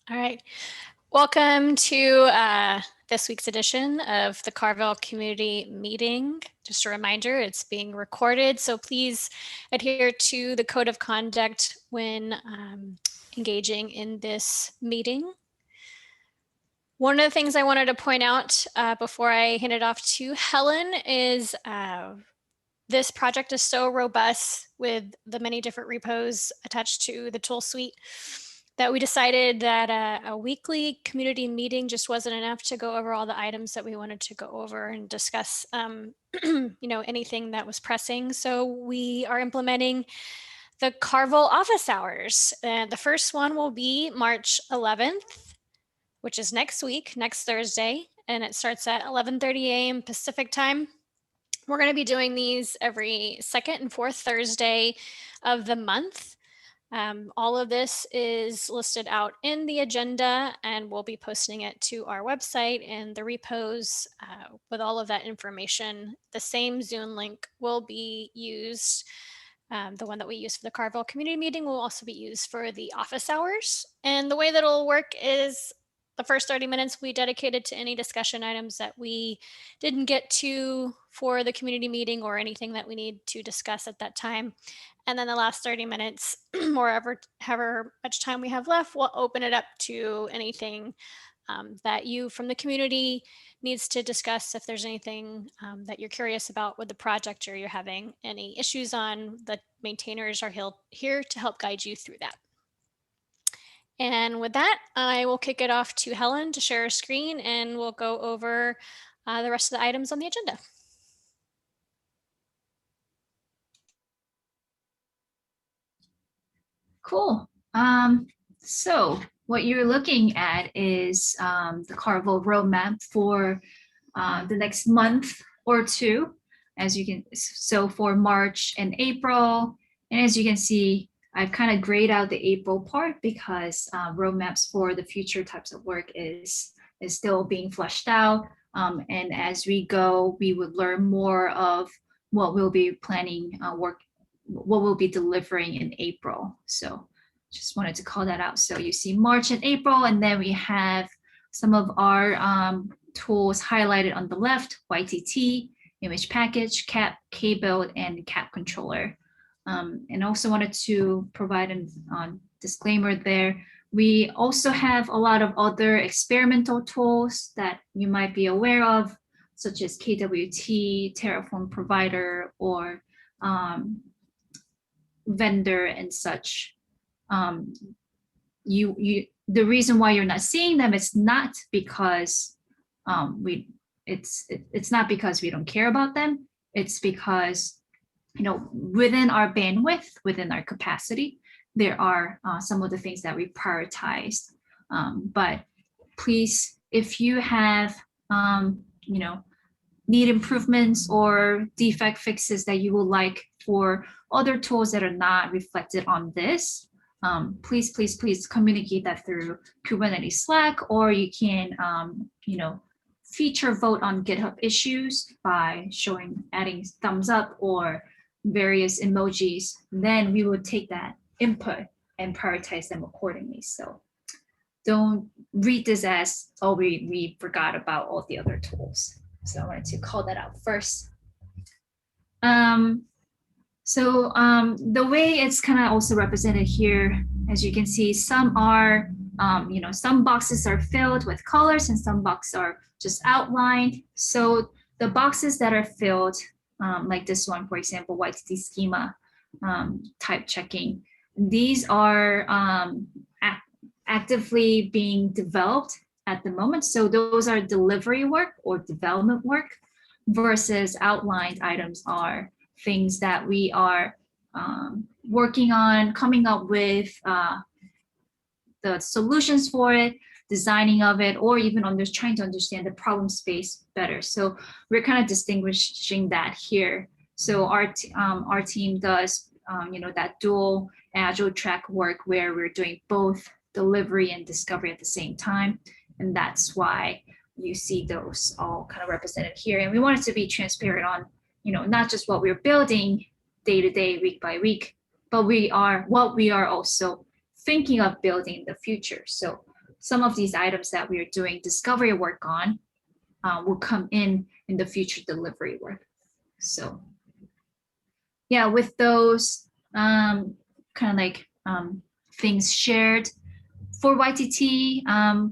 All right. Welcome to this week's edition of the Carvel Community Meeting. Just a reminder, it's being recorded, so please adhere to the code of conduct when engaging in this meeting. One of the things I wanted to point out before I hand it off to Helen is this project is so robust with the many different repos attached to the tool suite that we decided that a weekly community meeting just wasn't enough to go over all the items that we wanted to go over and discuss, anything that was pressing. So we are implementing the Carvel office hours. The first one will be March 11th, which is next week, next Thursday, and it starts at 11:30 a.m. Pacific time. We're going to be doing these every second and fourth Thursday of the month. All of this is listed out in the agenda, and we'll be posting it to our website and the repos with all of that information. The same Zoom link will be used. The one that we use for the Carvel community meeting will also be used for the office hours. And the way that it'll work is the first 30 minutes we dedicated to any discussion items that we didn't get to for the community meeting or anything that we need to discuss at that time. And then the last 30 minutes, or however much time we have left, we'll open it up to anything that you from the community needs to discuss. If there's anything that you're curious about with the project or you're having any issues on, the maintainers are here to help guide you through that. And with that, I will kick it off to Helen to share her screen, and we'll go over the rest of the items on the agenda. Cool. So what you're looking at is the Carnival Roadmap for the next month or two, as you can. So for March and April, and as you can see, I've kind of grayed out the April part because roadmaps for the future types of work is still being fleshed out. And as we go, we would learn more of what we'll be planning what we'll be delivering in April. So just wanted to call that out. So you see March and April, and then we have some of our tools highlighted on the left: YTT, image package, CAP, K-build, and kapp-controller. And also wanted to provide a disclaimer there. We also have a lot of other experimental tools that you might be aware of, such as KWT, Terraform Provider, or vendor and such. The reason why you're not seeing them is not because it's not because we don't care about them. It's because within our bandwidth, within our capacity, there are some of the things that we prioritize. But please, if you have need improvements or defect fixes that you would like for other tools that are not reflected on this, please communicate that through Kubernetes Slack, or you can feature vote on GitHub issues by adding thumbs up or various emojis. Then we would take that input and prioritize them accordingly. So don't read this as, oh, we forgot about all the other tools. So I wanted to call that out first. So the way it's kind of also represented here, as you can see, some are, some boxes are filled with colors and some boxes are just outlined. So the boxes that are filled, like this one, for example, YTT schema type checking, these are actively being developed at the moment. So those are delivery work or development work, versus outlined items are things that we are working on, coming up with the solutions for it, designing of it, or even trying to understand the problem space better. So we're kind of distinguishing that here. So our team does that dual agile track work where we're doing both delivery and discovery at the same time. And that's why you see those all kind of represented here. And we wanted to be transparent on, not just what we're building day to day, week by week, but what we are also thinking of building in the future. So some of these items that we are doing discovery work on will come in the future delivery work. So yeah, with those kind of like things shared for YTT,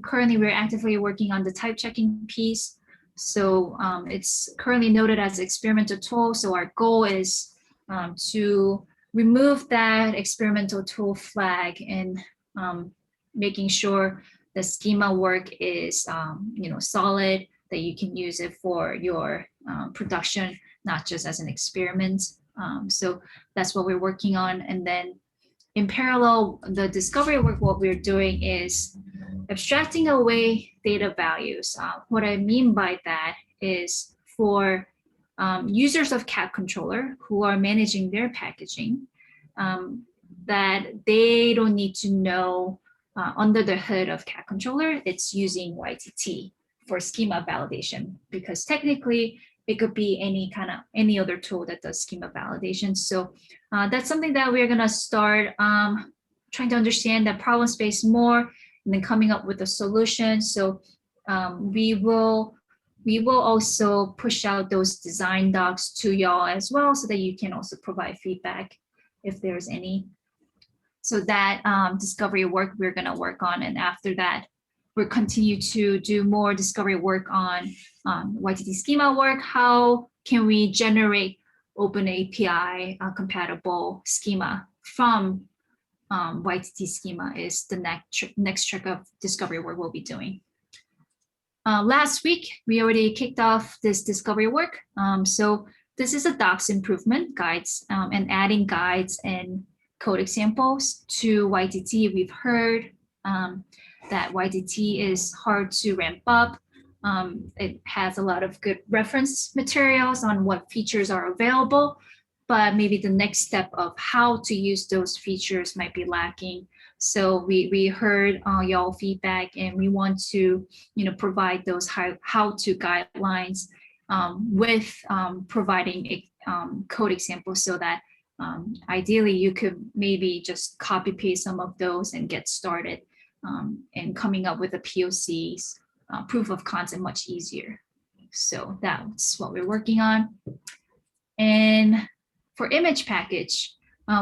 currently we're actively working on the type checking piece. So it's currently noted as experimental tool. So our goal is to remove that experimental tool flag and making sure the schema work is solid, that you can use it for your production, not just as an experiment. So that's what we're working on. And then in parallel, the discovery work, what we're doing is abstracting away data values. What I mean by that is for users of kapp-controller who are managing their packaging, that they don't need to know under the hood of kapp-controller, it's using YTT for schema validation, because technically it could be any other tool that does schema validation. So that's something that we're gonna start trying to understand that problem space more, and then coming up with a solution. So we will also push out those design docs to y'all as well, so that you can also provide feedback if there's any. So that discovery work we're gonna work on, and after that, we'll continue to do more discovery work on YTT schema work. How can we generate open API compatible schema from YTT schema is the next track of discovery work we'll be doing. Last week, we already kicked off this discovery work. So this is a docs improvement guides and adding guides and code examples to YTT. We've heard that YTT is hard to ramp up. It has a lot of good reference materials on what features are available, but maybe the next step of how to use those features might be lacking. So we heard y'all feedback, and we want to provide those how-to guidelines with providing code examples, so that ideally you could maybe just copy paste some of those and get started and coming up with the POCs, proof of concept, much easier. So that's what we're working on. And for image package,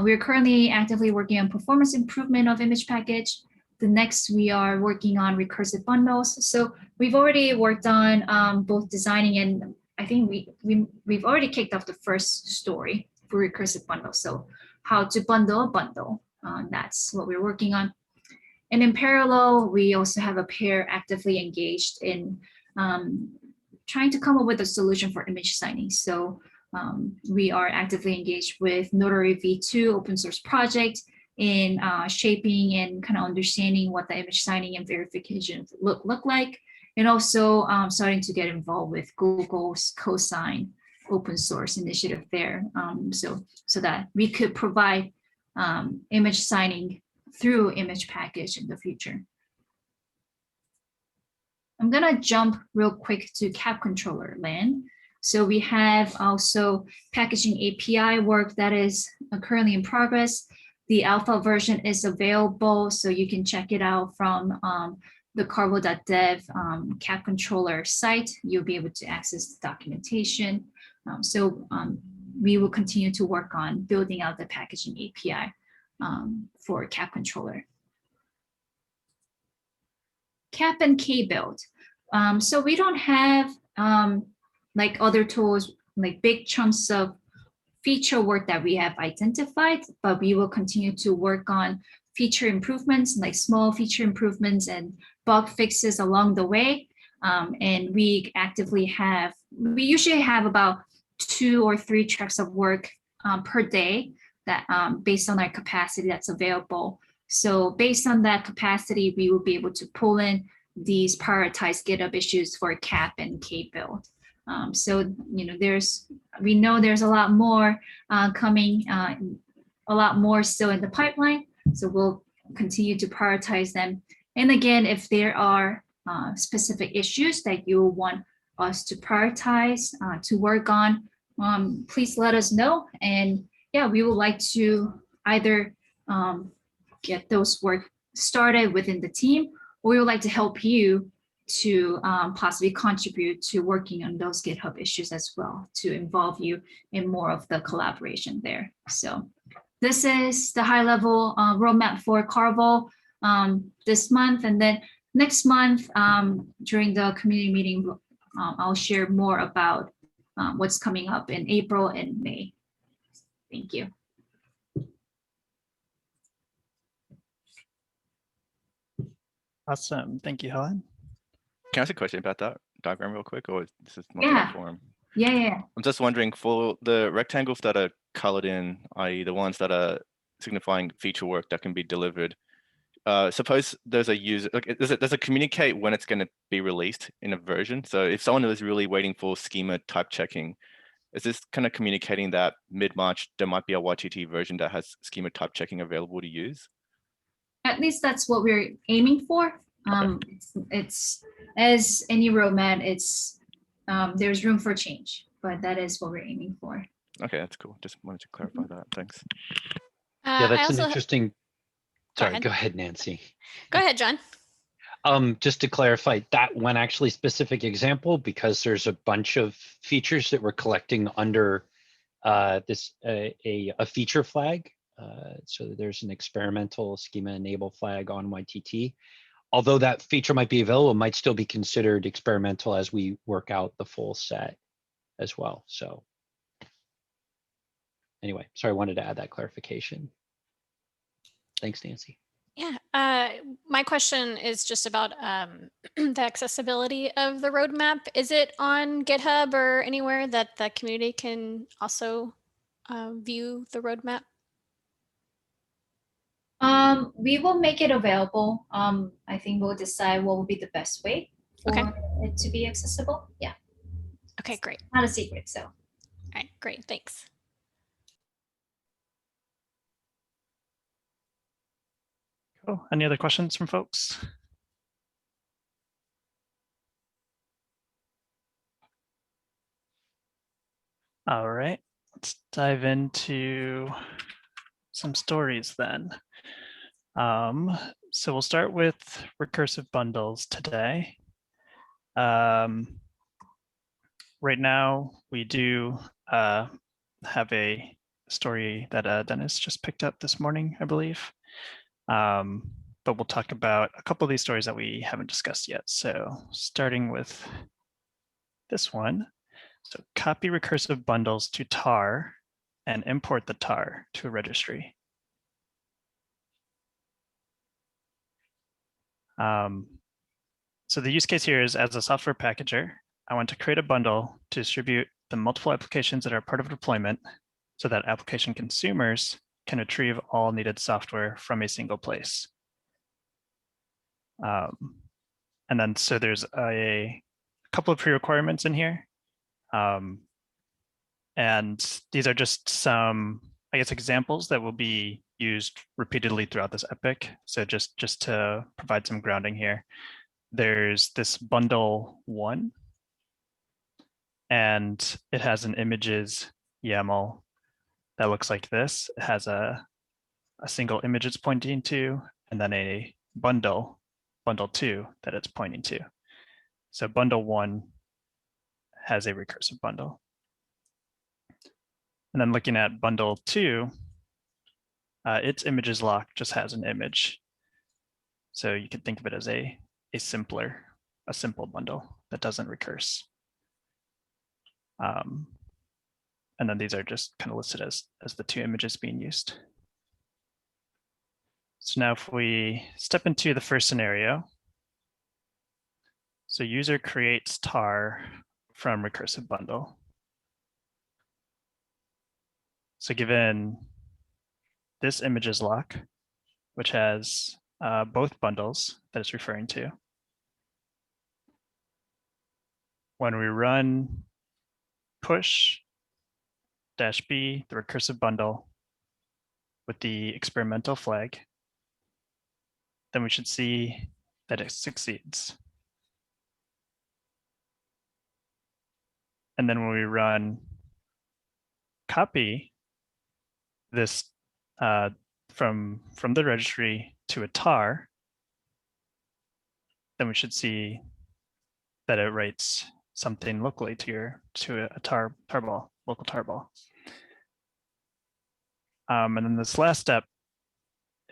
we're currently actively working on performance improvement of image package. The next, we are working on recursive bundles. So we've already worked on both designing, and I think we've already kicked off the first story for recursive bundles. So how to bundle a bundle, that's what we're working on. And in parallel, we also have a pair actively engaged in trying to come up with a solution for image signing. So we are actively engaged with Notary V2 open source project in shaping and kind of understanding what the image signing and verification look like, and also starting to get involved with Google's cosign open source initiative there, so that we could provide image signing through image package in the future. I'm gonna jump real quick to kapp-controller land. So we have also packaging API work that is currently in progress. The alpha version is available, so you can check it out from the carvel.dev kapp-controller site. You'll be able to access the documentation. We will continue to work on building out the packaging API for kapp-controller. Kapp and K-build. So we don't have like other tools, like big chunks of feature work that we have identified, but we will continue to work on feature improvements, like small feature improvements and bug fixes along the way. And we usually have about 2 or 3 tracks of work per day that based on our capacity that's available. So based on that capacity, we will be able to pull in these prioritized GitHub issues for Kapp and K-build. So we know there's a lot more coming, a lot more still in the pipeline. So we'll continue to prioritize them. And again, if there are specific issues that you want us to prioritize to work on, please let us know. And yeah, we would like to either get those work started within the team, we would like to help you to possibly contribute to working on those GitHub issues as well, to involve you in more of the collaboration there. So this is the high level roadmap for Carvel this month. And then next month during the community meeting, I'll share more about what's coming up in April and May. Thank you. Awesome. Thank you, Helen. Can I ask a question about that diagram real quick, or this is not Yeah. the forum? Yeah. I'm just wondering, for the rectangles that are colored in, i.e. the ones that are signifying feature work that can be delivered, suppose there's a user, like, does it communicate when it's going to be released in a version? So if someone is really waiting for schema type checking, is this kind of communicating that mid-March there might be a YTT version that has schema type checking available to use? At least that's what we're aiming for. It's as any roadmap, it's there's room for change, but that is what we're aiming for. Okay, that's cool. Just wanted to clarify that. Thanks. Yeah, that's an also interesting. Sorry, ahead. go ahead, Nancy. Go ahead, John. Just to clarify, that one actually specific example, because there's a bunch of features that we're collecting under this a feature flag. So there's an experimental schema enable flag on YTT. Although that feature might be available, it might still be considered experimental as we work out the full set as well. So anyway, sorry, I wanted to add that clarification. Thanks, Nancy. Yeah, my question is just about the accessibility of the roadmap. Is it on GitHub or anywhere that the community can also view the roadmap? We will make it available. I think we'll decide what will be the best way for it to be accessible. Yeah. Okay, great. Not a secret, so. All right, great, thanks. Cool. Any other questions from folks? All right, let's dive into some stories then. So we'll start with recursive bundles today. Right now, we do have a story that Dennis just picked up this morning, I believe. But we'll talk about a couple of these stories that we haven't discussed yet. So starting with this one. So copy recursive bundles to tar and import the tar to a registry. So the use case here is, as a software packager, I want to create a bundle to distribute the multiple applications that are part of deployment so that application consumers can retrieve all needed software from a single place. And then so there's a couple of pre-requirements in here. And these are just some, I guess, examples that will be used repeatedly throughout this epic. So just to provide some grounding here, there's this bundle 1, and it has an images YAML that looks like this. It has a single image it's pointing to, and then a bundle 2 that it's pointing to. So bundle 1 has a recursive bundle. And then looking at bundle 2, its images lock just has an image. So you could think of it as a simple bundle that doesn't recurse. And then these are just kind of listed as the 2 images being used. So now if we step into the first scenario, so user creates tar from recursive bundle. So given this images lock, which has both bundles that it's referring to, when we run push -b, the recursive bundle, with the experimental flag, then we should see that it succeeds. And then when we run copy this from the registry to a tar, then we should see that it writes something locally to a tarball, local tarball. And then this last step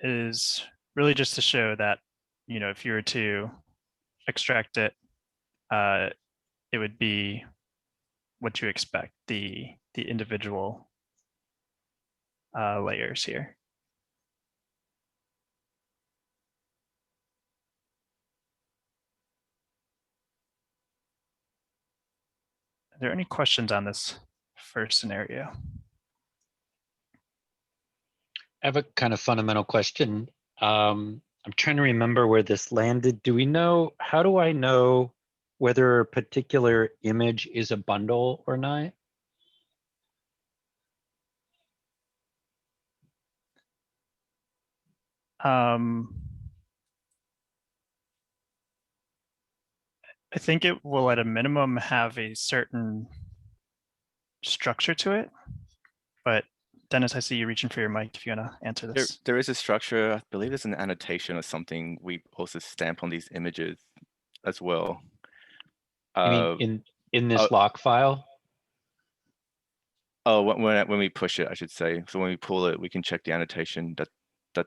is really just to show that, if you were to extract it, it would be what you expect, the individual layers here. Are there any questions on this first scenario? I have a kind of fundamental question. I'm trying to remember where this landed. How do I know whether a particular image is a bundle or not? I think it will at a minimum have a certain structure to it, but Dennis, I see you reaching for your mic if you want to answer this. There is a structure. I believe there's an annotation or something we also stamp on these images as well. I mean, in this lock file? Oh, when we push it, I should say. So when we pull it, we can check the annotation that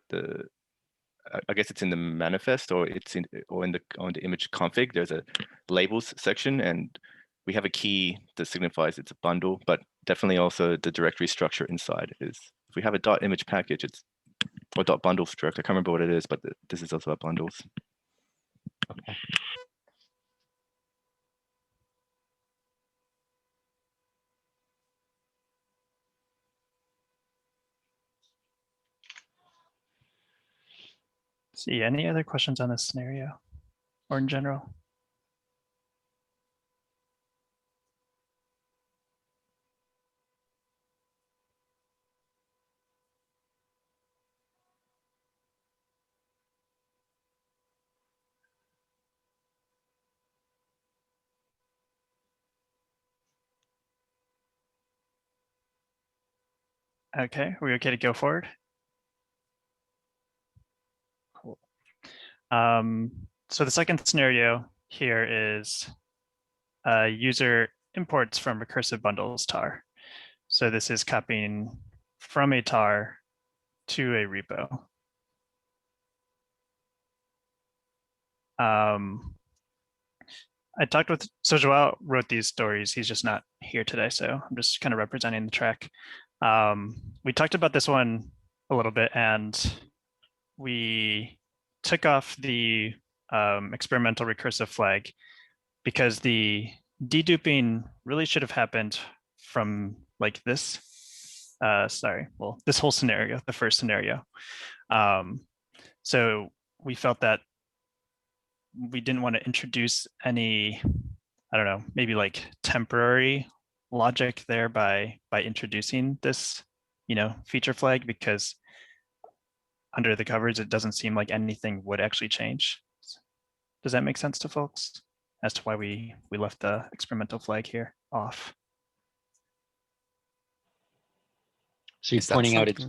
I guess it's in the manifest or it's on the image config. There's a labels section, and we have a key that signifies it's a bundle, but definitely also the directory structure inside is, if we have a .image package, or .bundle struct, I can't remember what it is, but this is also about bundles. Okay. See, any other questions on this scenario or in general? Okay, are we okay to go forward? Cool. So the second scenario here is user imports from recursive bundles tar. So this is copying from a tar to a repo. I talked with, so Joao wrote these stories. He's just not here today, so I'm just kind of representing the track. We talked about this one a little bit, and we took off the experimental recursive flag because the deduping really should have happened from like this. This whole scenario, the first scenario. So we felt that we didn't want to introduce any, I don't know, maybe like temporary logic there by introducing this, feature flag, because under the covers, it doesn't seem like anything would actually change. Does that make sense to folks as to why we left the experimental flag here off? So you're pointing out it's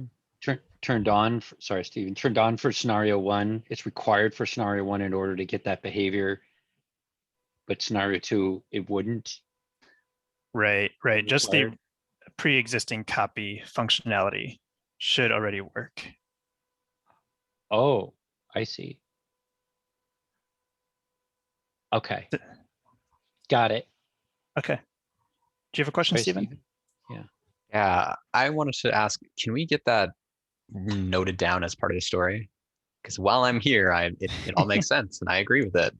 turned on, sorry, Stephen, turned on for scenario 1. It's required for scenario 1 in order to get that behavior, but scenario 2, it wouldn't. Right. Just the pre-existing copy functionality should already work. Oh, I see. Okay. Got it. Okay. Do you have a question, Stephen? Yeah, I wanted to ask, can we get that noted down as part of the story? Because while I'm here, it all makes sense and I agree with it.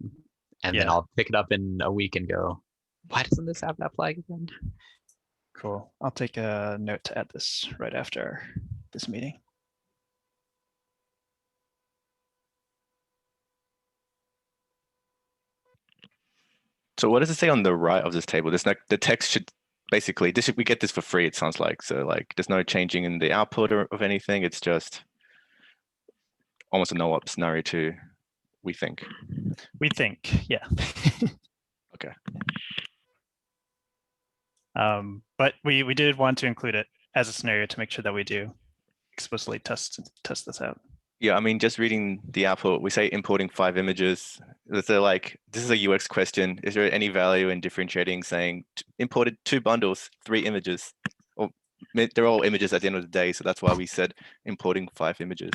And then I'll pick it up in a week and go, why doesn't this have that flag again? Cool. I'll take a note to add this right after this meeting. So what does it say on the right of this table? The text should basically, we get this for free, it sounds like. So like there's no changing in the output of anything. It's just almost a no-op scenario 2, we think. We think, yeah. Okay. But we did want to include it as a scenario to make sure that we do explicitly test this out. Yeah, I mean, just reading the output, we say importing 5 images. So like, this is a UX question. Is there any value in differentiating saying imported 2 bundles, 3 images? Or they're all images at the end of the day. So that's why we said importing 5 images.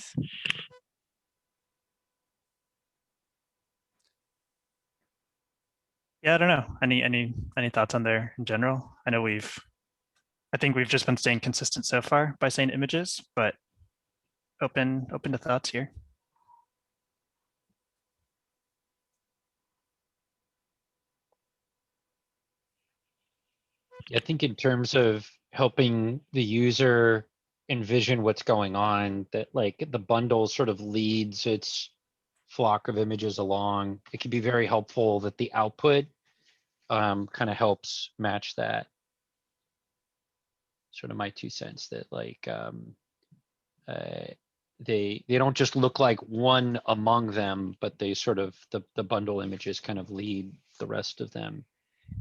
Yeah, I don't know. Any thoughts on there in general? I know I think we've just been staying consistent so far by saying images, but open to thoughts here. I think in terms of helping the user envision what's going on, that like the bundle sort of leads its flock of images along. It can be very helpful that the output kind of helps match that. Sort of my 2 cents that like they don't just look like one among them, but they sort of the bundle images kind of lead the rest of them,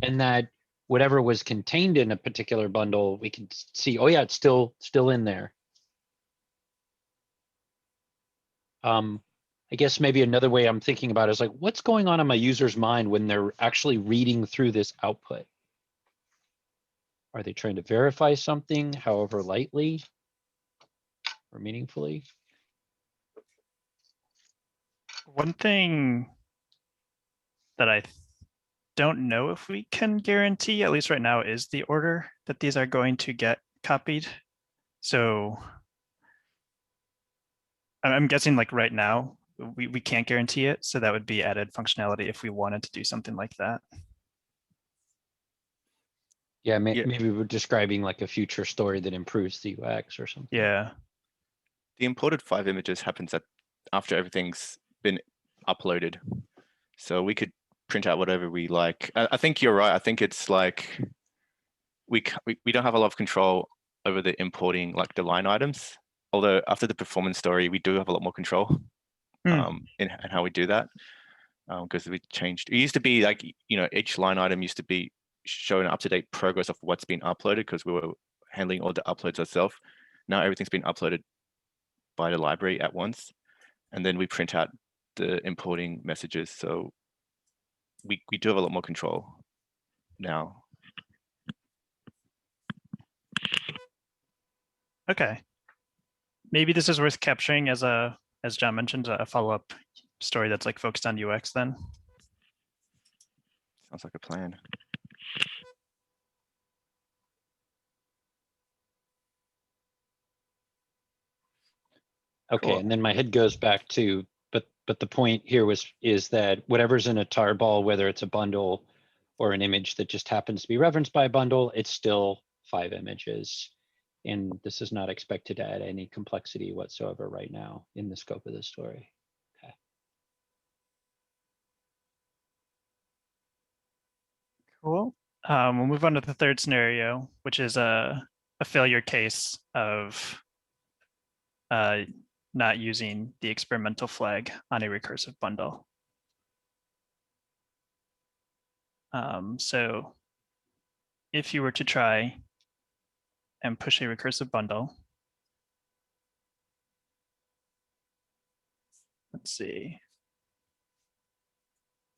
and that whatever was contained in a particular bundle, we can see, oh yeah, it's still in there. I guess maybe another way I'm thinking about it is like, what's going on in my user's mind when they're actually reading through this output? Are they trying to verify something, however lightly or meaningfully? One thing that I don't know if we can guarantee, at least right now, is the order that these are going to get copied. So I'm guessing like right now, we can't guarantee it. So that would be added functionality if we wanted to do something like that. Yeah, Yeah. maybe we're describing like a future story that improves the UX or something. Yeah. The imported 5 images happens after everything's been uploaded. So we could print out whatever we like. I think you're right. I think it's like we don't have a lot of control over the importing, like the line items. Although after the performance story, we do have a lot more control in how we do that, because we changed. It used to be like, each line item used to be showing up-to-date progress of what's been uploaded because we were handling all the uploads ourselves. Now everything's been uploaded by the library at once, and then we print out the importing messages. So we do have a lot more control now. Okay. Maybe this is worth capturing as John mentioned, a follow-up story that's like focused on UX then. Sounds like a plan. Okay, Cool. and then my head goes back to, but the point here is that whatever's in a tarball, whether it's a bundle or an image that just happens to be referenced by a bundle, it's still 5 images. And this is not expected to add any complexity whatsoever right now in the scope of the story. Okay. Cool. We'll move on to the third scenario, which is a failure case of not using the experimental flag on a recursive bundle. So if you were to try and push a recursive bundle, let's see.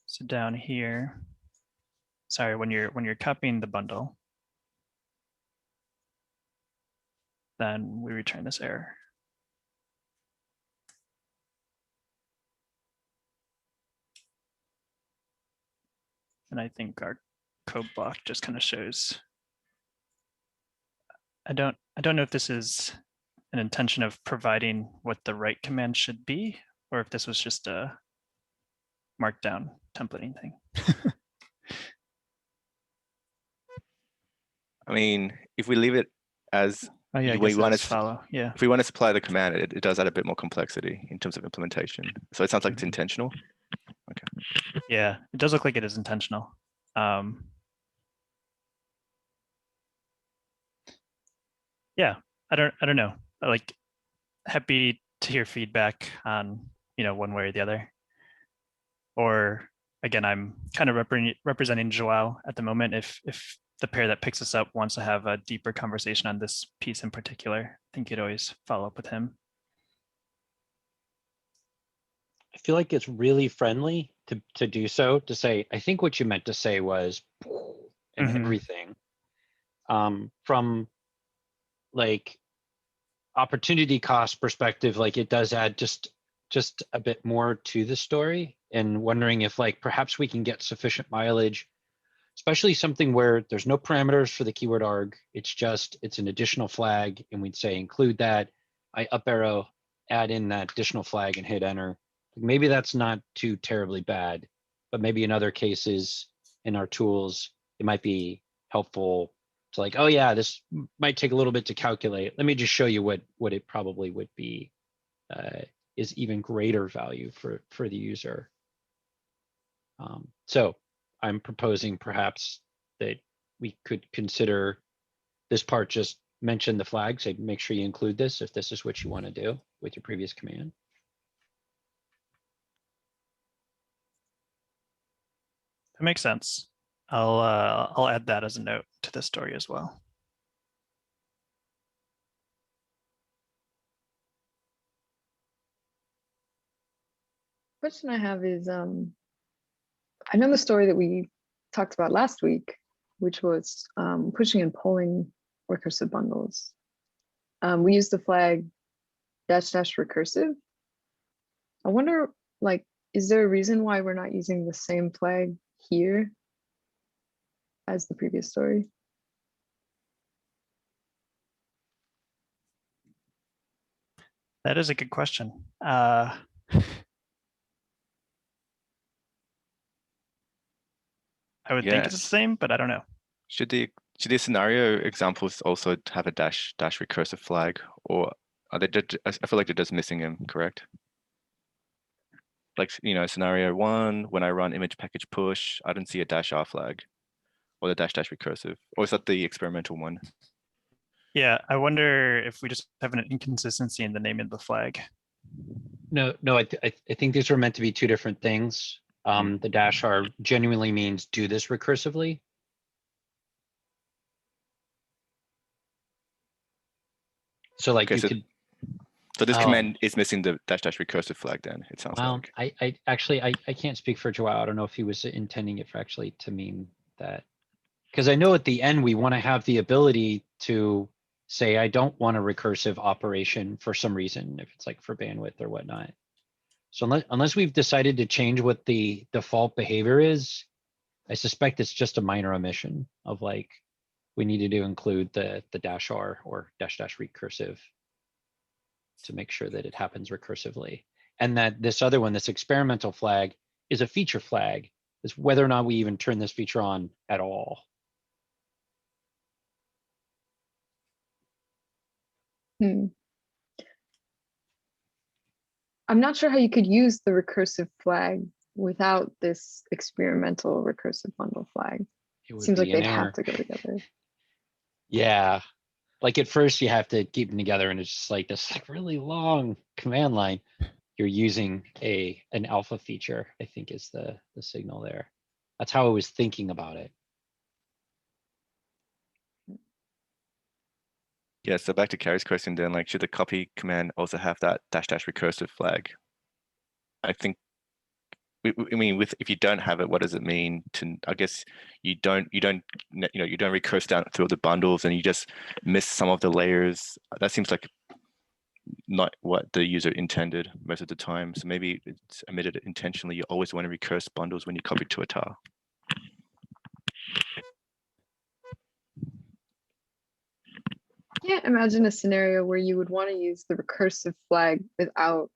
So down here, sorry, when you're copying the bundle, then we return this error. And I think our code block just kind of shows. I don't know if this is an intention of providing what the right command should be, or if this was just a markdown templating thing. I mean, if we leave it as Oh yeah, I we guess want that's to follow. Yeah. if we want to supply the command, it does add a bit more complexity in terms of implementation. So it sounds like it's intentional. Okay. Yeah, it does look like it is intentional. Yeah, I don't know. Like, happy to hear feedback on, one way or the other. Or again, I'm kind of representing Joao at the moment. If the pair that picks us up wants to have a deeper conversation on this piece in particular, I think you'd always follow up with him. I feel like it's really friendly to do so, to say, I think what you meant to say was, and Mhm. everything. From like opportunity cost perspective, like it does add just a bit more to the story, and wondering if like perhaps we can get sufficient mileage, especially something where there's no parameters for the keyword arg. It's an additional flag, and we'd say include that. I up arrow, add in that additional flag and hit enter. Maybe that's not too terribly bad, but maybe in other cases in our tools, it might be helpful to like, oh yeah, this might take a little bit to calculate. Let me just show you what it probably would be, is even greater value for the user. So I'm proposing perhaps that we could consider this part, just mention the flag, say make sure you include this if this is what you want to do with your previous command. That makes sense. I'll add that as a note to the story as well. Question I have is, I know the story that we talked about last week, which was pushing and pulling recursive bundles. We used the flag -- recursive. I wonder, like, is there a reason why we're not using the same flag here as the previous story? That is a good question. I would think Yeah. it's the same, but I don't know. Should the scenario examples also have a dash recursive flag, or are they? I feel like they're just missing them. Correct. Like, you know, scenario 1, when I run image package push, I don't see a -r flag, or the dash recursive, or is that the experimental one? Yeah, I wonder if we just have an inconsistency in the name of the flag. No, I think these are meant to be two different things. The -r genuinely means do this recursively. So like Okay, you so, could. so this Oh. command is missing the dash recursive flag. Then it sounds Well, like. I actually I can't speak for Joao. I don't know if he was intending it for actually to mean that, because I know at the end we want to have the ability to say I don't want a recursive operation for some reason, if it's like for bandwidth or whatnot. So unless we've decided to change what the default behavior is, I suspect it's just a minor omission of like we needed to include the -r or -- recursive to make sure that it happens recursively. And that this other one, this experimental flag, is a feature flag, is whether or not we even turn this feature on at all. I'm not sure how you could use the recursive flag without this experimental recursive bundle flag. It would Seems be like an they'd error. have to go together. Yeah. Like at first you have to keep them together, and it's just like this like really long command line. You're using an alpha feature, I think is the signal there. That's how I was thinking about it. Yeah, so back to Carrie's question then, like, should the copy command also have that -- recursive flag? I think, I mean, if you don't have it, what does it mean to, I guess you don't recurse down through all the bundles and you just miss some of the layers. That seems like not what the user intended most of the time. So maybe it's omitted intentionally. You always want to recurse bundles when you copy to a tar. Can't imagine a scenario where you would want to use the recursive flag without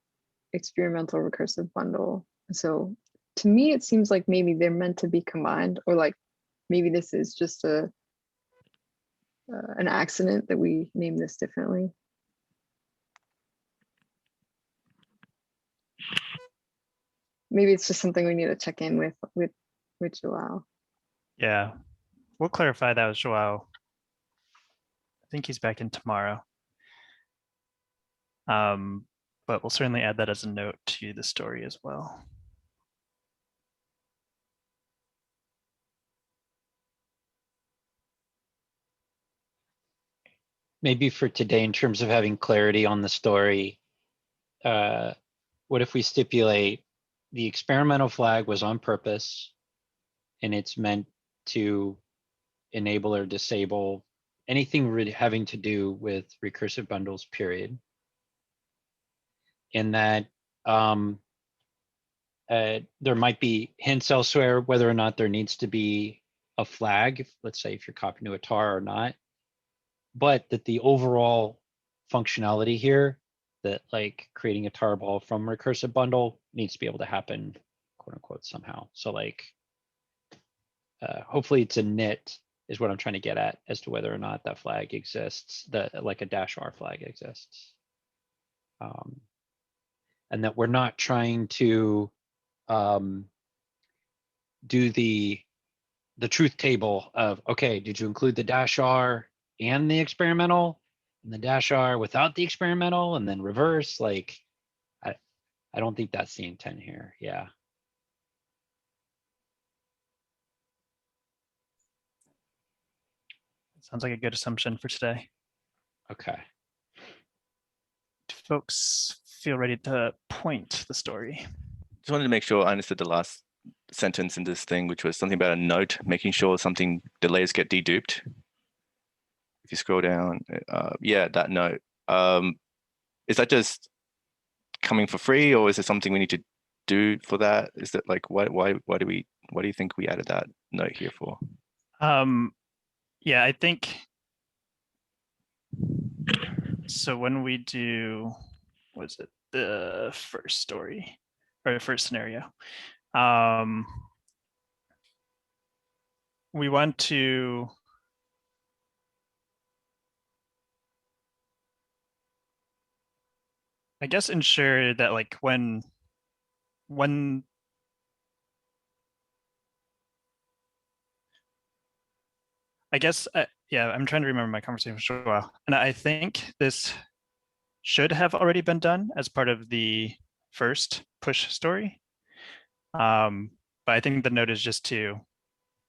experimental recursive bundle. So to me, it seems like maybe they're meant to be combined, or like maybe this is just an accident that we name this differently. Maybe it's just something we need to check in with Joao. Yeah, we'll clarify that with Joao. I think he's back in tomorrow. But we'll certainly add that as a note to the story as well. Maybe for today, in terms of having clarity on the story, what if we stipulate the experimental flag was on purpose, and it's meant to enable or disable anything really having to do with recursive bundles, period. And that there might be hints elsewhere whether or not there needs to be a flag, let's say if you're copying to a tar or not, but that the overall functionality here, that like creating a tarball from recursive bundle needs to be able to happen, quote unquote, somehow. So like, hopefully it's a nit is what I'm trying to get at as to whether or not that flag exists, that like a -r flag exists. And that we're not trying to do the truth table of, okay, did you include the -r and the experimental, and the -r without the experimental, and then reverse? Like, I don't think that's the intent here. Yeah. Sounds like a good assumption for today. Okay. Do folks feel ready to point the story? Just wanted to make sure I understood the last sentence in this thing, which was something about a note, making sure the layers get deduped. If you scroll down, yeah, that note. Is that just coming for free, or is there something we need to do for that? Is that like, why do you think we added that note here for? Yeah, I think so. When we do, was it the first story or the first scenario? We want to I guess ensure that like when I guess yeah, I'm trying to remember my conversation for a while, and I think this should have already been done as part of the first push story. But I think the note is just to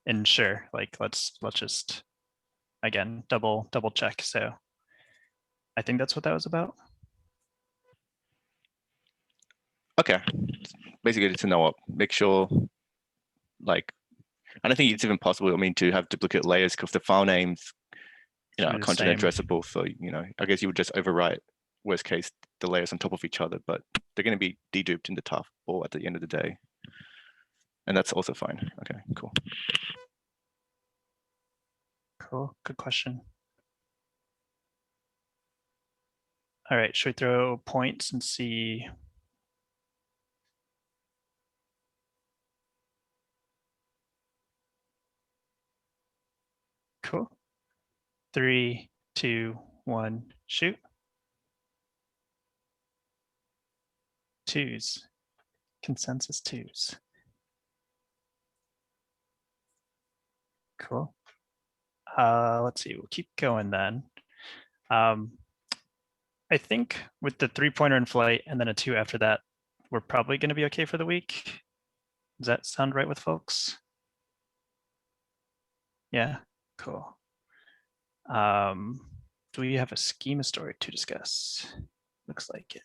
ensure, like, let's just again double check. So I think that's what that was about. Okay, basically to know what, make sure, like, I don't think it's even possible, I mean, to have duplicate layers because the file names, are the content same. addressable. So, I guess you would just overwrite, worst case, the layers on top of each other, but they're going to be deduped in the tough or at the end of the day. And that's also fine. Okay, cool. Cool, good question. All right, should we throw points and see? Cool. 3, 2, 1, shoot. 2s. Consensus 2s. Cool. Let's see, we'll keep going then. I think with the 3-pointer in flight and then a 2 after that, we're probably going to be okay for the week. Does that sound right with folks? Yeah, cool. Do we have a schema story to discuss? Looks like it.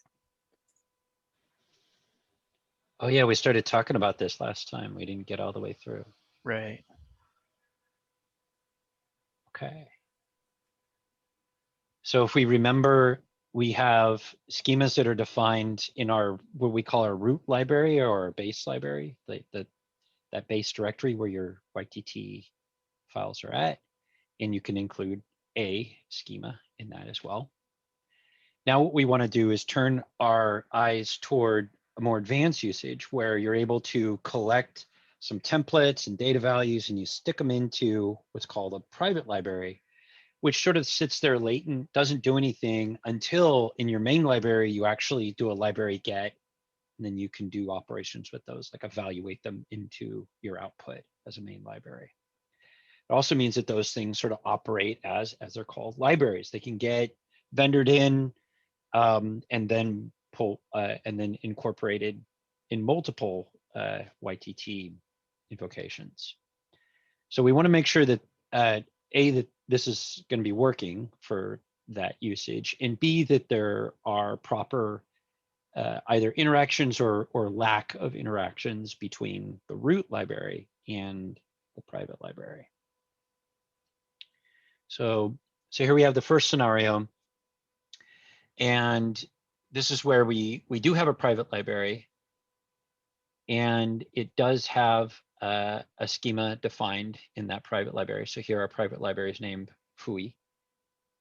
Oh yeah, we started talking about this last time. We didn't get all the way through. Right. Okay. So if we remember, we have schemas that are defined in our, what we call our root library or our base library, that base directory where your YTT files are at, and you can include a schema in that as well. Now what we want to do is turn our eyes toward a more advanced usage where you're able to collect some templates and data values and you stick them into what's called a private library, which sort of sits there latent, doesn't do anything until in your main library, you actually do a library get, and then you can do operations with those, like evaluate them into your output as a main library. It also means that those things sort of operate as they're called libraries. They can get vendored in and then pull and then incorporated in multiple YTT invocations. So we want to make sure that that this is going to be working for that usage, and B, that there are proper either interactions or lack of interactions between the root library and the private library. So here we have the first scenario, and this is where we do have a private library, and it does have a schema defined in that private library. So here our private library is named FUI,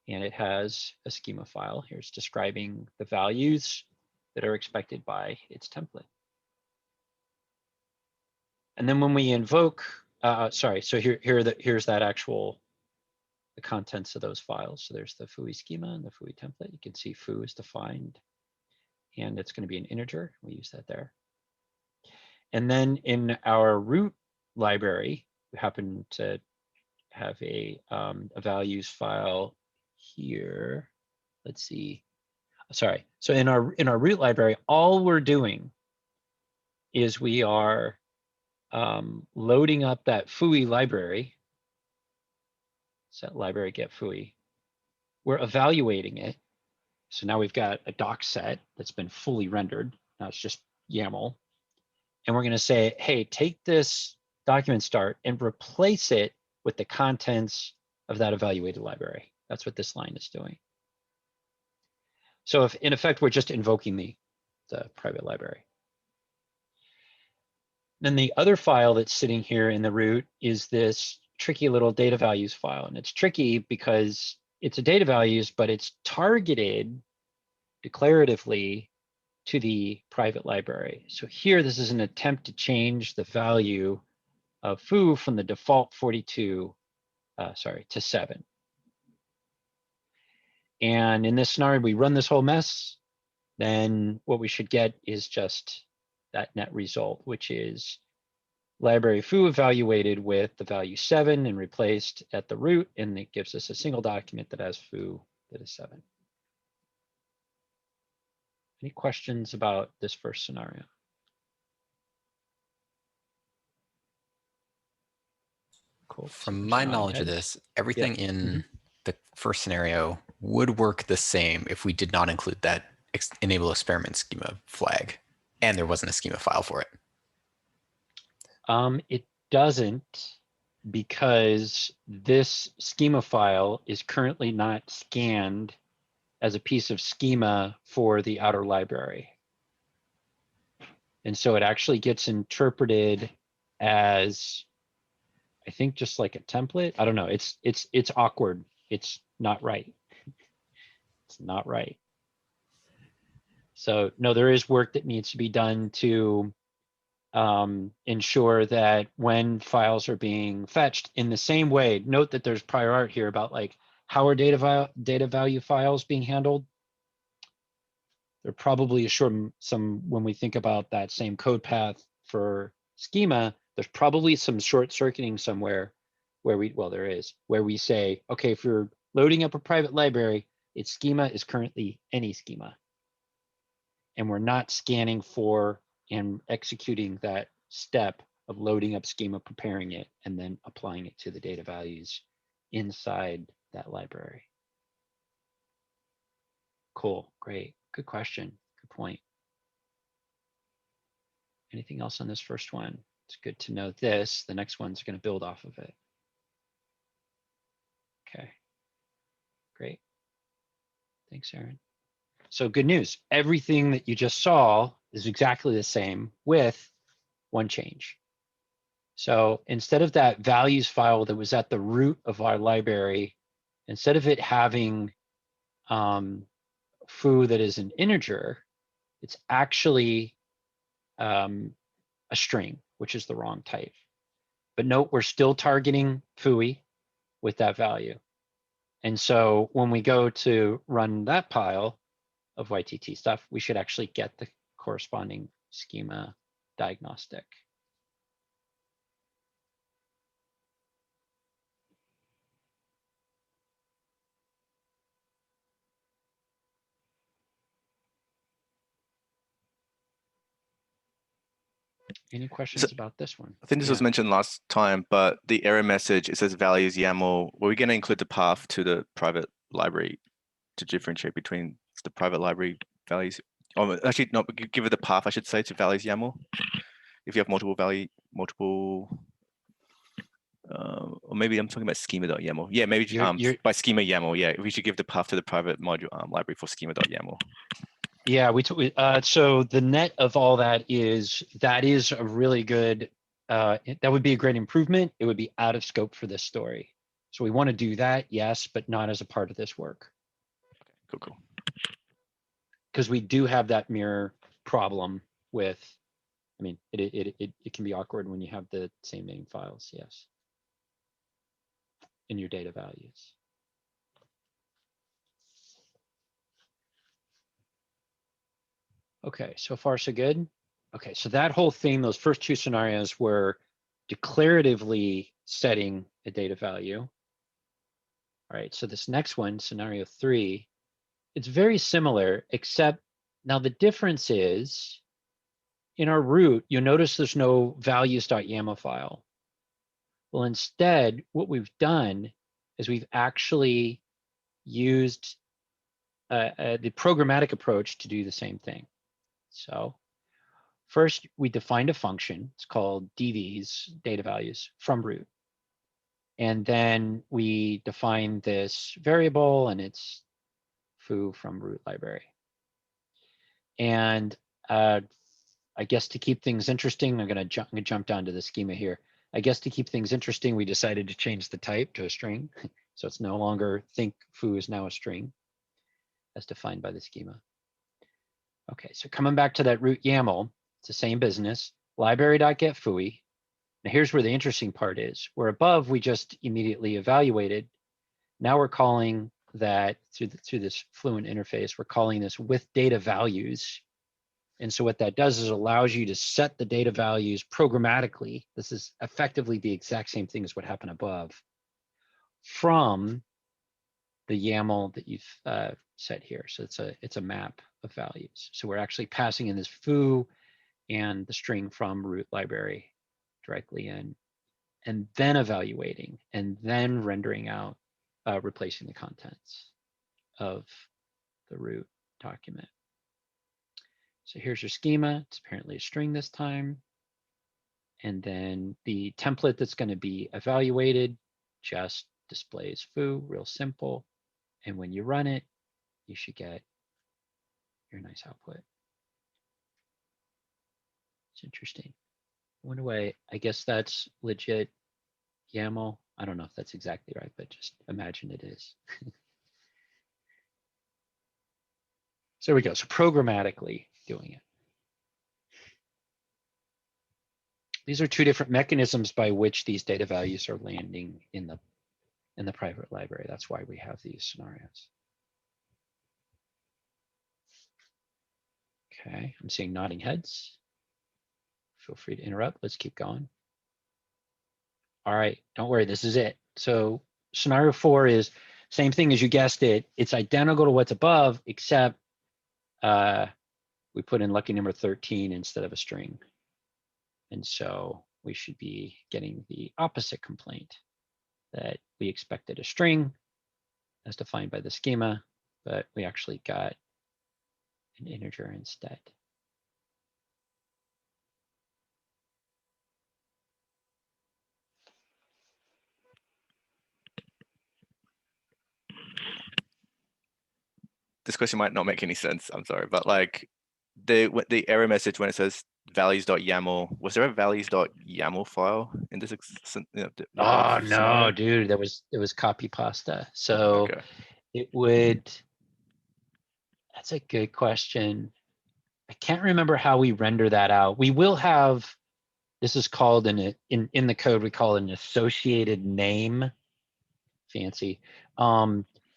and it has a schema file. Here's describing the values that are expected by its template. And then when we invoke, sorry, so here's that actual, the contents of those files. So there's the FUI schema and the FUI template. You can see foo is defined, and it's going to be an integer. We use that there. And then in our root library, we happen to have a values file here. Let's see. Sorry. So in our root library, all we're doing is we are loading up that FUI library. Set library get FUI. We're evaluating it. So now we've got a doc set that's been fully rendered. Now it's just YAML. And we're going to say, hey, take this document start and replace it with the contents of that evaluated library. That's what this line is doing. So if in effect, we're just invoking the private library. Then the other file that's sitting here in the root is this tricky little data values file. And it's tricky because it's a data values, but it's targeted declaratively to the private library. So here, this is an attempt to change the value of foo from the default 42, to 7. And in this scenario, we run this whole mess, then what we should get is just that net result, which is library foo evaluated with the value 7 and replaced at the root, and it gives us a single document that has foo that is 7. Any questions about this first scenario? Cool. From my knowledge of this, everything in the first scenario would work the same if we did not include that enable experiment schema flag, and there wasn't a schema file for it. It doesn't, because this schema file is currently not scanned as a piece of schema for the outer library. And so it actually gets interpreted as, I think, just like a template. I don't know. It's awkward. It's not right. It's not right. So no, there is work that needs to be done to ensure that when files are being fetched in the same way, note that there's prior art here about like how are data value files being handled. There probably is some when we think about that same code path for schema, there's probably some short circuiting somewhere where there is, where we say, okay, if you're loading up a private library, its schema is currently any schema. And we're not scanning for and executing that step of loading up schema, preparing it, and then applying it to the data values inside that library. Cool, great, good question, good point. Anything else on this first one? It's good to know this. The next one's going to build off of it. Okay, great. Thanks, Aaron. So good news, everything that you just saw is exactly the same with one change. So instead of that values file that was at the root of our library, instead of it having foo that is an integer, it's actually a string, which is the wrong type. But note, we're still targeting FUI with that value. And so when we go to run that pile of YTT stuff, we should actually get the corresponding schema diagnostic. Any questions about this one? I think this was mentioned last time, but the error message, it says values YAML. Were we going to include the path to the private library to differentiate between the private library values Actually, no, give it the path, I should say, to values YAML. If you have or maybe I'm talking about schema.yaml. Yeah, maybe by schema YAML. Yeah, we should give the path to the private module library for schema.yaml. Yeah, so the net of all that is a really good, that would be a great improvement. It would be out of scope for this story. So we want to do that, yes, but not as a part of this work. Cool. Because we do have that mirror problem with, I mean, it can be awkward when you have the same name files, yes, in your data values. Okay, so far so good. Okay, so that whole thing, those first two scenarios were declaratively setting a data value. All right, so this next one, scenario 3, it's very similar, except now the difference is in our root, you'll notice there's no values.yaml file. Well, instead, what we've done is we've actually used the programmatic approach to do the same thing. So first, we defined a function. It's called dvs, data values, from root. And then we define this variable, and it's foo from root library. And I guess to keep things interesting, I'm gonna jump down to the schema here. I guess to keep things interesting, we decided to change the type to a string. So it's no longer think foo is now a string as defined by the schema. Okay, so coming back to that root YAML, it's the same business, library.getFui. Now here's where the interesting part is. Where above we just immediately evaluated. Now we're calling that through this Fluent interface, we're calling this with data values. And so what that does is it allows you to set the data values programmatically. This is effectively the exact same thing as what happened above from the YAML that you've set here. So it's a map of values. So we're actually passing in this foo and the string from root library directly in, and then evaluating, and then rendering out, replacing the contents of the root document. So here's your schema. It's apparently a string this time. And then the template that's going to be evaluated just displays foo, real simple. And when you run it, you should get your nice output. It's interesting. I wonder why, I guess that's legit YAML. I don't know if that's exactly right, but just imagine it is. So there we go. So programmatically doing it. These are two different mechanisms by which these data values are landing in the private library. That's why we have these scenarios. Okay, I'm seeing nodding heads. Feel free to interrupt. Let's keep going. All right, don't worry, this is it. So scenario 4 is same thing as you guessed it. It's identical to what's above, except we put in lucky number 13 instead of a string. And so we should be getting the opposite complaint, that we expected a string as defined by the schema, but we actually got an integer instead. This question might not make any sense. I'm sorry, but like the error message when it says values.yaml, was there a values.yaml file in this? Oh no, dude, it was copy pasta. So okay. it would. That's a good question. I can't remember how we render that out. We will have. This is called in the code. We call it an associated name. Fancy.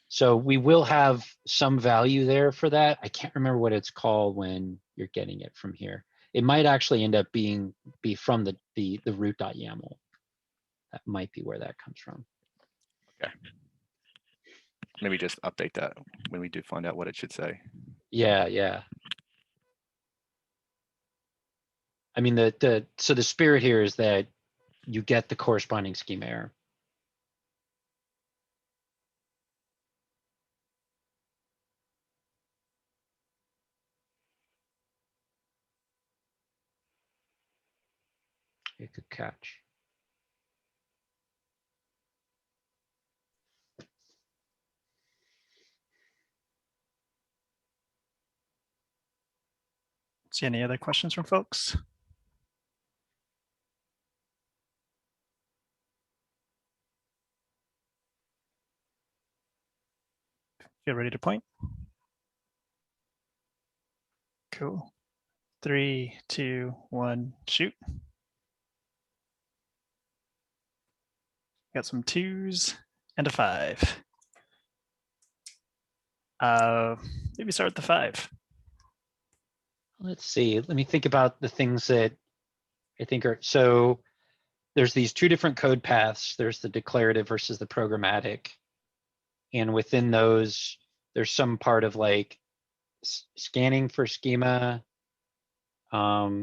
So we will have some value there for that. I can't remember what it's called when you're getting it from here. It might actually end up be from the root.yaml. That might be where that comes from. Okay. Maybe just update that when we do find out what it should say. Yeah, yeah. I mean, so the spirit here is that you get the corresponding schema error. Okay, good catch. See any other questions from folks? Feel ready to point? Cool. 3, 2, 1, shoot. Got some 2s and a 5. Maybe start with the 5. Let's see. Let me think about the things that I think are, so there's these two different code paths. There's the declarative versus the programmatic. And within those, there's some part of like scanning for schema that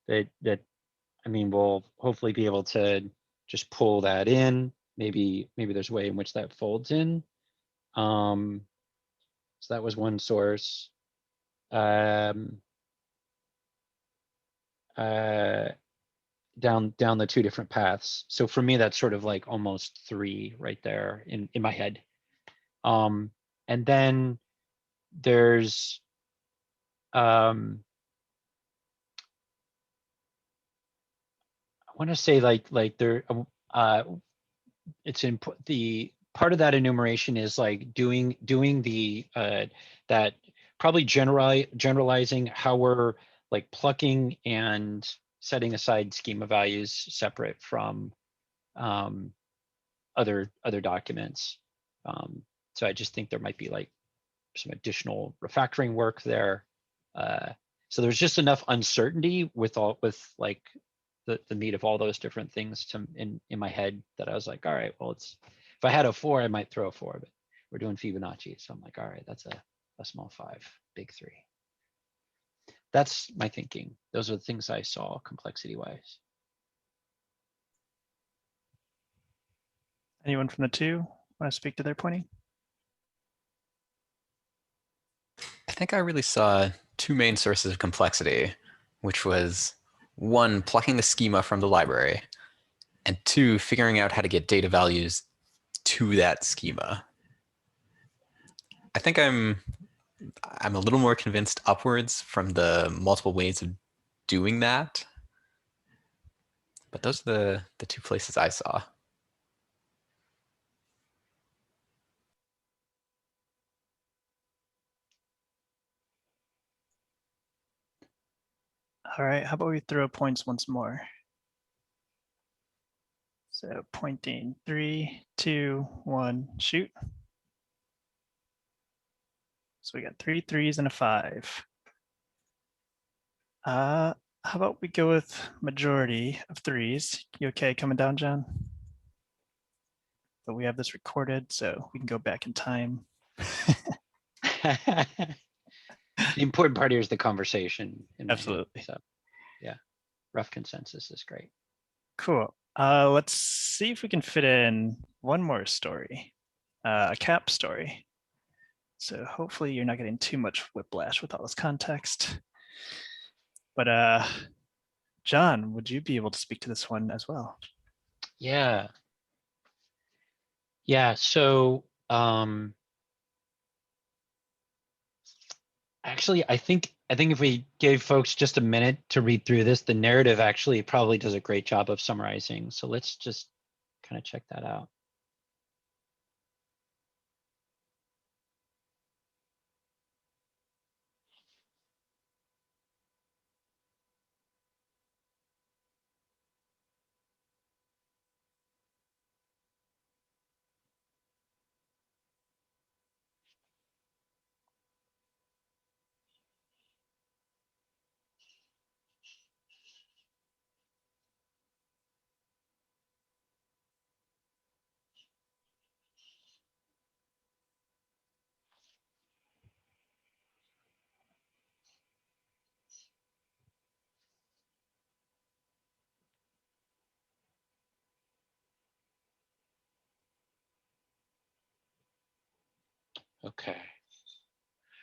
I mean, we'll hopefully be able to just pull that in. Maybe there's a way in which that folds in. So that was one source. Down the two different paths. So for me, that's sort of like almost 3 right there in my head. And then there's I want to say like there it's in the part of that enumeration is like doing the that probably generalizing how we're like plucking and setting aside schema values separate from other documents. So I just think there might be like some additional refactoring work there. So there's just enough uncertainty with like the meat of all those different things in my head that I was like, all right, well, if I had a 4, I might throw a 4, but we're doing Fibonacci. So I'm like, all right, that's a small 5, big 3. That's my thinking. Those are the things I saw complexity wise. Anyone from the 2 want to speak to their pointing? I think I really saw 2 main sources of complexity, which was 1, plucking the schema from the library, and 2, figuring out how to get data values to that schema. I think I'm a little more convinced upwards from the multiple ways of doing that. But those are the 2 places I saw. All right, how about we throw points once more? So pointing 3, 2, 1, shoot. So we got 3 3s and a 5. How about we go with majority of 3s? You okay coming down, John? But we have this recorded, so we can go back in time. The important part here is the conversation. Absolutely. So yeah, rough consensus is great. Cool. Let's see if we can fit in one more story, a kapp story. So hopefully you're not getting too much whiplash with all this context. But John, would you be able to speak to this one as well? Yeah. Yeah, so actually, I think if we gave folks just a minute to read through this, the narrative actually probably does a great job of summarizing. So let's just kind of check that out. Okay.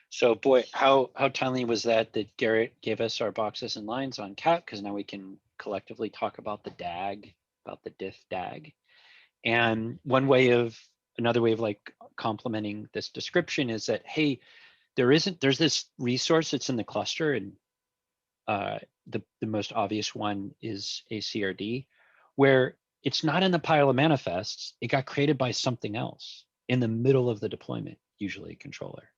So boy, how timely was that Garrett gave us our boxes and lines on kapp, because now we can collectively talk about the DAG, about the diff DAG. And another way of like complementing this description is that, hey, there's this resource that's in the cluster, and the most obvious one is a CRD, where it's not in the pile of manifests. It got created by something else in the middle of the deployment, usually a controller.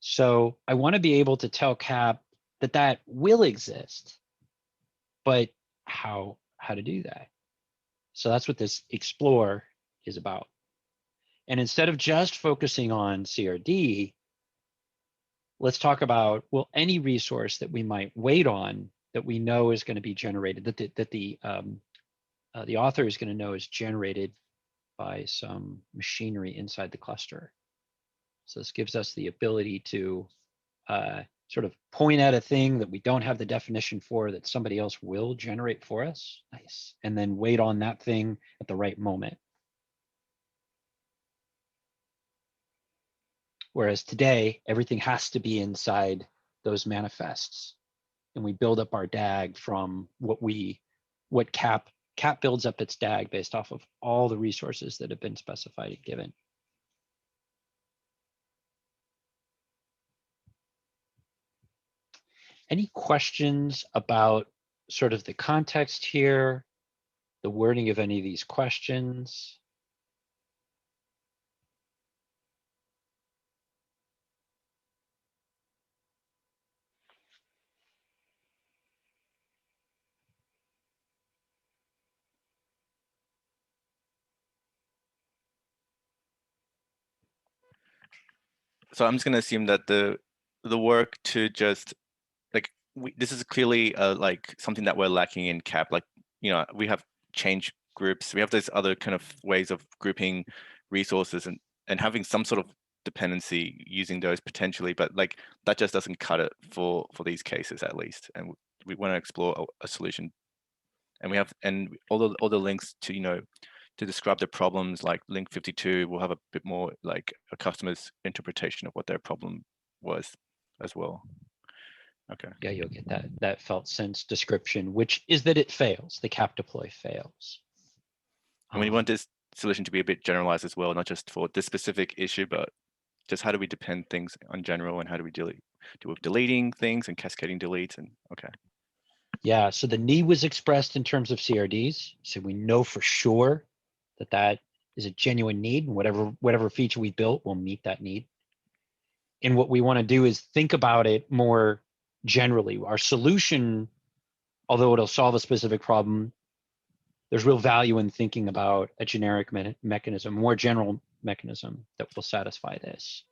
So I want to be able to tell CAP that will exist, but how to do that. So that's what this explore is about. And instead of just focusing on CRD, let's talk about, well, any resource that we might wait on that we know is going to be generated, that the author is going to know is generated by some machinery inside the cluster. So this gives us the ability to sort of point at a thing that we don't have the definition for that somebody else will generate for us. Nice. And then wait on that thing at the right moment. Whereas today, everything has to be inside those manifests. And we build up our DAG from what CAP builds up its DAG based off of all the resources that have been specified and given. Any questions about sort of the context here, the wording of any of these questions? So I'm just going to assume that the work to just like this is clearly like something that we're lacking in CAP. Like, you know, we have change groups, we have those other kind of ways of grouping resources and having some sort of dependency using those potentially, but like that just doesn't cut it for these cases at least. And we want to explore a solution. And we have all the links to, you know, to describe the problems, like link 52 will have a bit more like a customer's interpretation of what their problem was as well. Okay. Yeah, you'll get that felt sense description, which is that it fails. The CAP deploy fails. And we want this solution to be a bit generalized as well, not just for this specific issue, but just how do we depend things on general, and how do we deal with deleting things and cascading deletes, and okay. Yeah, so the need was expressed in terms of CRDs. So we know for sure that is a genuine need, and whatever feature we built will meet that need. And what we want to do is think about it more generally. Our solution, although it'll solve a specific problem, there's real value in thinking about a generic mechanism, more general mechanism that will satisfy this.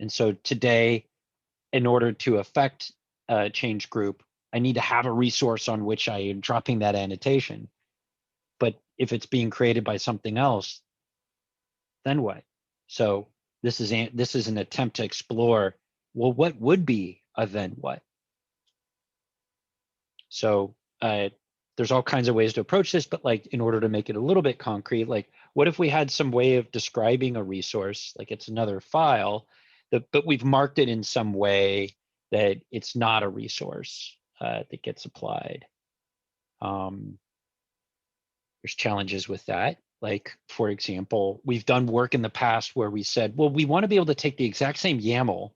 And so today, in order to affect a change group, I need to have a resource on which I am dropping that annotation. But if it's being created by something else, then what? So this is an attempt to explore, well, what would be a then what? So there's all kinds of ways to approach this, but like in order to make it a little bit concrete, like what if we had some way of describing a resource, like it's another file, but we've marked it in some way that it's not a resource that gets applied. There's challenges with that. Like, for example, we've done work in the past where we said, well, we want to be able to take the exact same YAML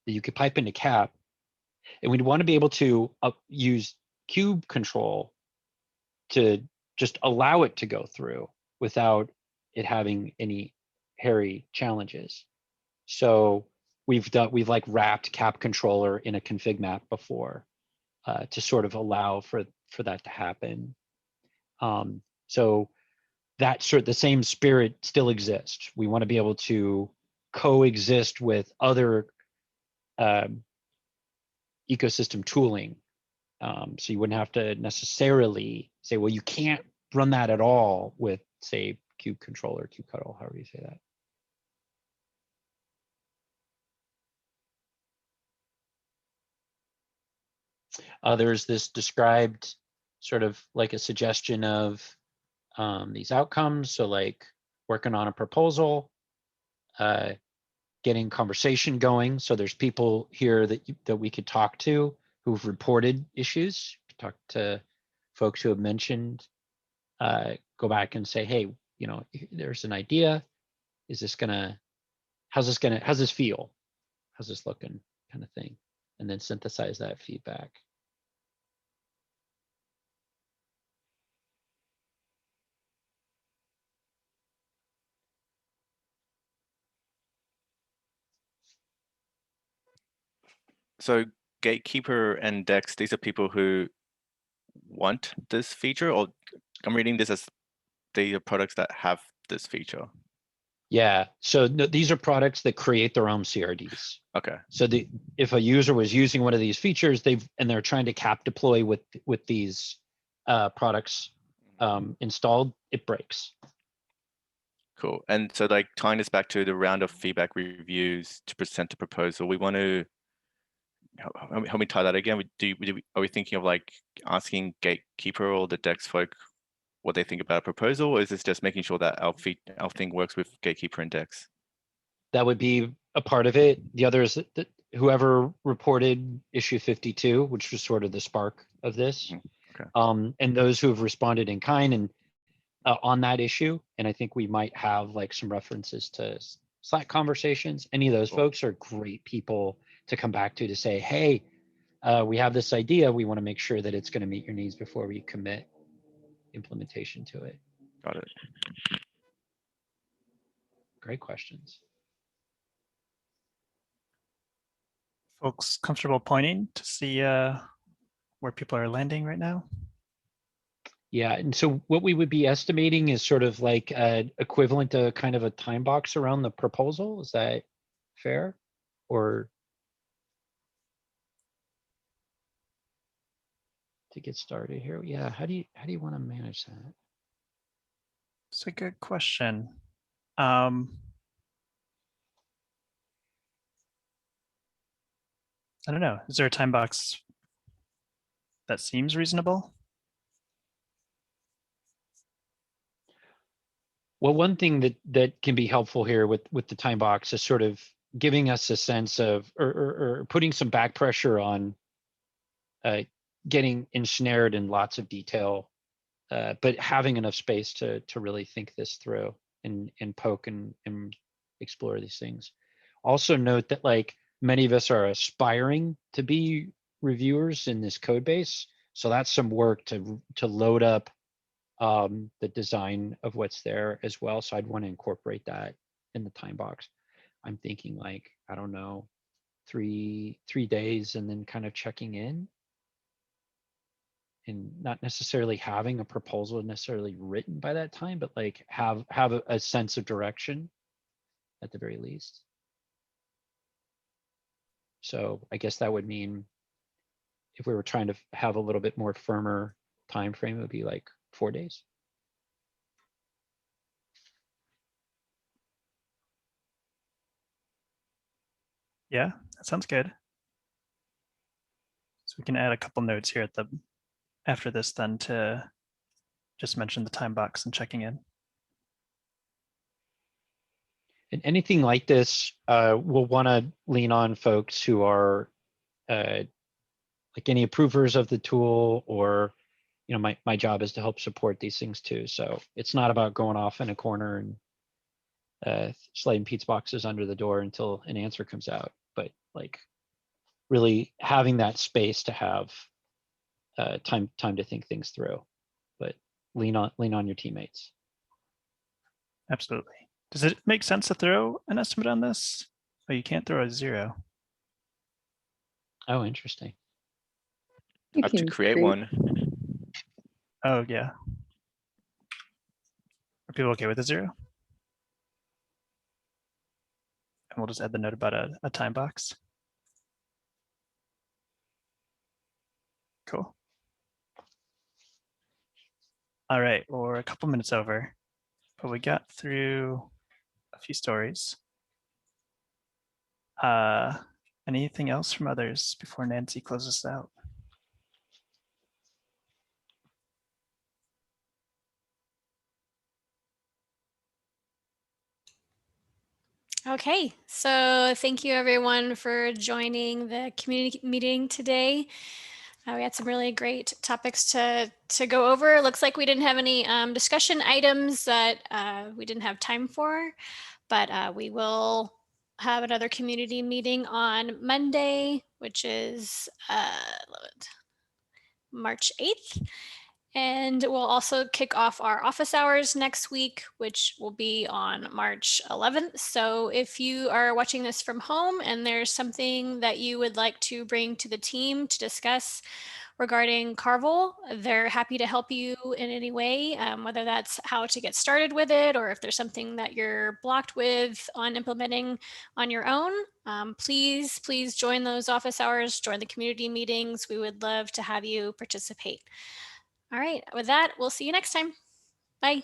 that you could pipe into CAP, and we'd want to be able to use kube control to just allow it to go through without it having any hairy challenges. So we've like wrapped kapp-controller in a config map before to sort of allow for that to happen. So that the same spirit still exists. We want to be able to coexist with other ecosystem tooling. So you wouldn't have to necessarily say, well, you can't run that at all with, say, kapp-controller, kapp-controller, however you say that. There's this described sort of like a suggestion of these outcomes. So like working on a proposal, getting conversation going. So there's people here that we could talk to who've reported issues, talk to folks who have mentioned, go back and say, hey, you know, there's an idea. Is this how's this feel? How's this looking, kind of thing? And then synthesize that feedback. So Gatekeeper and Dex, these are people who want this feature, or I'm reading this as they are products that have this feature. Yeah, so no, these are products that create their own CRDs. Okay. So if a user was using one of these features, they're trying to cap deploy with these products installed, it breaks. Cool. And so like tying this back to the round of feedback reviews to present a proposal, we want to help me tie that again. Are we thinking of like asking Gatekeeper or the Dex folk what they think about a proposal, or is this just making sure that our thing works with Gatekeeper and Dex? That would be a part of it. The other is that whoever reported issue 52, which was sort of the spark of this, Okay. And those who have responded in kind and on that issue, and I think we might have like some references to Slack conversations. Any of those Cool. folks are great people to come back to say, hey, we have this idea. We want to make sure that it's going to meet your needs before we commit implementation to it. Got it. Great questions. Folks comfortable pointing to see where people are landing right now? Yeah, and so what we would be estimating is sort of like equivalent to kind of a time box around the proposal. Is that fair? Or to get started here, yeah. How do you want to manage that? It's a good question. I don't know. Is there a time box that seems reasonable? Well, one thing that can be helpful here with the time box is sort of giving us a sense of or putting some back pressure on getting ensnared in lots of detail, but having enough space to really think this through and poke and explore these things. Also note that like many of us are aspiring to be reviewers in this code base. So that's some work to load up the design of what's there as well. So I'd want to incorporate that in the time box. I'm thinking like, I don't know, 3 days and then kind of checking in and not necessarily having a proposal necessarily written by that time, but like have a sense of direction at the very least. So I guess that would mean if we were trying to have a little bit more firmer time frame, it would be like 4 days. Yeah, that sounds good. So we can add a couple notes here at the after this then to just mention the time box and checking in. And anything like this, we'll want to lean on folks who are like any approvers of the tool, or you know, my job is to help support these things too. So it's not about going off in a corner and sliding pizza boxes under the door until an answer comes out, but like really having that space to have time to think things through. But lean on your teammates. Absolutely. Does it make sense to throw an estimate on this? Oh, you can't throw a 0. Oh, interesting. I have to create one. Oh, yeah. Are people okay with a 0? And we'll just add the note about a time box. Cool. All right, well, we're a couple minutes over, but we got through a few stories. Anything else from others before Nancy closes out? Okay, so thank you everyone for joining the community meeting today. We had some really great topics to go over. Looks like we didn't have any discussion items that we didn't have time for, but we will have another community meeting on Monday, which is March 8th. And we'll also kick off our office hours next week, which will be on March 11th. So if you are watching this from home and there's something that you would like to bring to the team to discuss regarding Carvel, they're happy to help you in any way, whether that's how to get started with it, or if there's something that you're blocked with on implementing on your own. Please join those office hours, join the community meetings. We would love to have you participate. All right, with that, we'll see you next time. Bye.